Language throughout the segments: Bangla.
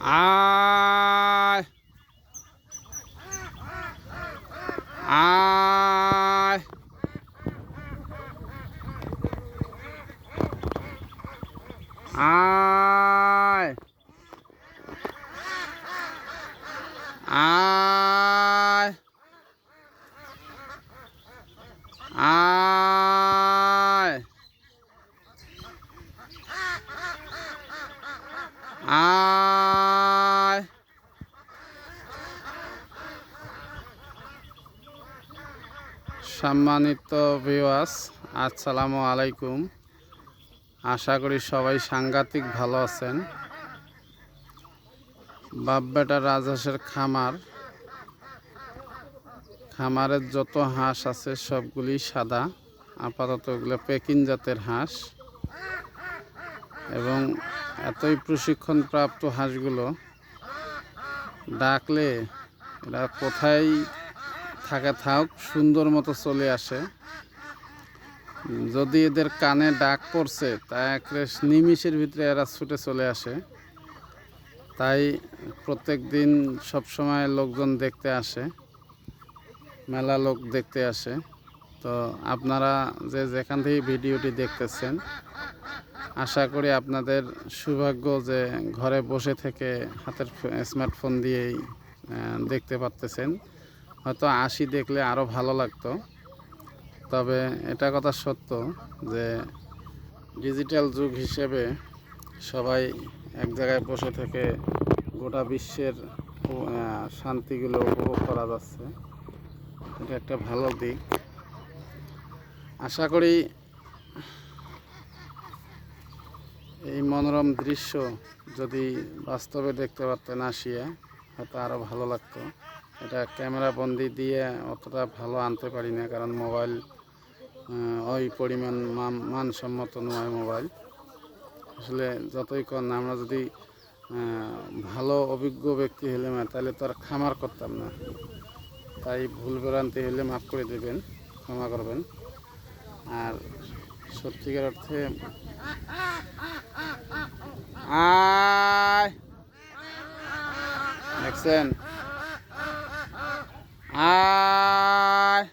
আয় আয় আয় আয় আয় আয় সম্মানিত ভিউয়ার্স, আসসালামু আলাইকুম। আশা করি সবাই সাংঘাতিক ভালো আছেন। বাপ বেটা রাজহাঁসের খামারের যত হাঁস আছে সবগুলি সাদা। আপাতত এগুলো পেকিং জাতের হাঁস এবং এতই প্রশিক্ষণপ্রাপ্ত হাঁসগুলো ডাকলে এরা কোথায় থাকে থাক সুন্দর মতো চলে আসে। যদি এদের কানে ডাক পড়ছে তা এক নিমিষের ভিতরে এরা ছুটে চলে আসে। তাই প্রত্যেক দিন সবসময় লোকজন দেখতে আসে, মেলা লোক দেখতে আসে। তো আপনারা যে যেখান থেকে ভিডিওটি দেখতেছেন, আশা করি আপনাদের সৌভাগ্য যে ঘরে বসে থেকে হাতের স্মার্টফোন দিয়েই দেখতে পারতেছেন। হয়তো আসি দেখলে আরও ভালো লাগতো, তবে এটা কথা সত্য যে ডিজিটাল যুগ হিসেবে সবাই এক জায়গায় বসে থেকে গোটা বিশ্বের শান্তিগুলো উপভোগ করা যাচ্ছে। এটা একটা ভালো দিক। আশা করি এই মনোরম দৃশ্য যদি বাস্তবে দেখতে পারতেন আসিয়া, হয়তো আরও ভালো লাগতো। এটা ক্যামেরা বন্দি দিয়ে অতটা ভালো আনতে পারি না, কারণ মোবাইল ওই পরিমাণ মানসম্মত নয় মোবাইল। আসলে যতই কর না, আমরা যদি ভালো অভিজ্ঞ ব্যক্তি হলে তাহলে তো আর খামার করতাম না। তাই ভুল ভ্রান্তি হলে মাফ করে দেবেন, ক্ষমা করবেন। আর সত্যিকার অর্থে আয় দেখছেন, আয়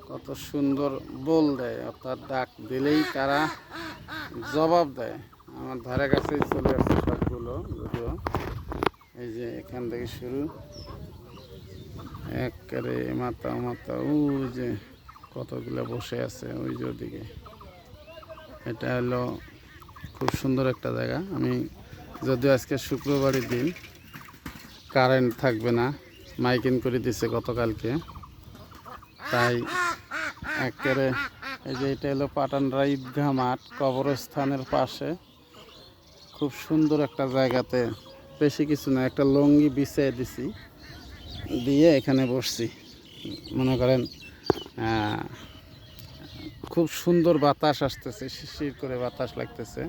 কত সুন্দর বল দেয়, অর্থাৎ ডাক দিলেই তারা জবাব দেয়। আমার ধারে কাছেই চলে আসছে সবগুলো, যদিও এই যে এখান থেকে শুরু একেবারে মাথা ওই যে কতগুলো বসে আছে ওই যে ওদিকে। এটা হলো খুব সুন্দর একটা জায়গা। আমি যদিও আজকে শুক্রবারের দিন, কারেন্ট থাকবে না, মাইকিং করে দিছে গতকালকে, তাই একেবারে এই যে এটা হলো পাটানরা ঈদগাহ মাঠ, কবরস্থানের পাশে খুব সুন্দর একটা জায়গাতে, বেশি কিছু না, একটা লুঙ্গি বিছিয়ে দিছি, দিয়ে এখানে বসছি। মনে করেন খুব সুন্দর বাতাস আসতেছে, শিরশির করে বাতাস লাগতেছে।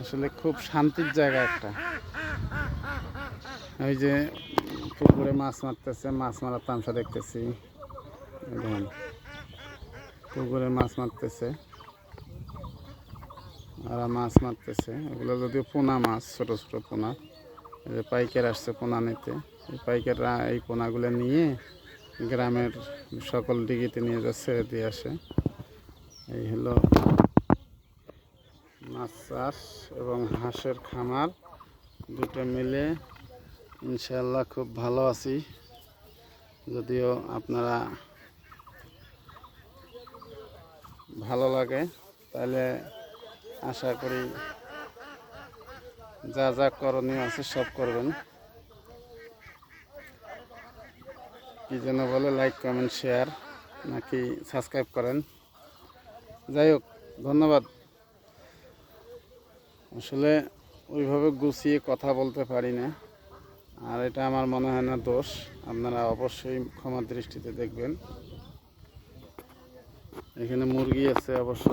আসলে খুব শান্তির জায়গা একটা। ওই যে পুকুরে মাছ মারতেছে, মাছ মারার তামসা দেখতেছি। দেখুন পুকুরে মাছ মারতেছে, ওরা মাছ মারতেছে। এগুলো যদিও পোনা মাছ, ছোট ছোট পোনা। এই যে পাইকার আসছে পোনা নিতে। এই পাইকাররা এই পোনাগুলো নিয়ে গ্রামের সকল দিঘিতে নিয়ে যা ছেড়ে দিয়ে আসে। এই হলো মাছ চাষ এবং হাঁসের খামার, দুটো মিলে ইনশাআল্লাহ খুব ভালো আছি। যদিও আপনারা ভালো লাগে তাহলে আশা করি যা যা করণীয় আছে সব করবেন। কি যেন বলে, লাইক কমেন্ট শেয়ার নাকি সাবস্ক্রাইব করেন। যাই হোক, ধন্যবাদ। আসলে ওইভাবে গুছিয়ে কথা বলতে পারি না, আর এটা আমার মনে হয় না দোষ। আপনারা অবশ্যই ক্ষমার দৃষ্টিতে দেখবেন। এখানে মুরগি আছে অবশ্য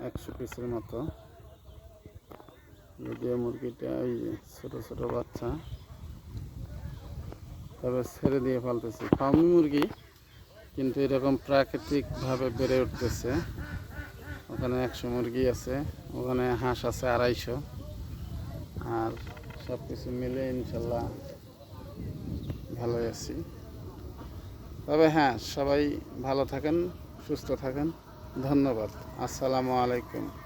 100 পিসের মতো, যদিও মুরগিটা ওই ছোটো ছোটো বাচ্চা, তবে ছেড়ে দিয়ে ফেলতেছে। ফার্মি মুরগি, কিন্তু এরকম প্রাকৃতিকভাবে বেড়ে উঠতেছে। ওখানে 100 মুরগি আছে, ওখানে হাঁস আছে 250। আর সব কিছু মিলে ইনশাল্লাহ ভালোই আছি। তবে হ্যাঁ, সবাই ভালো থাকেন, সুস্থ থাকেন। ধন্যবাদ। আসসালামু আলাইকুম।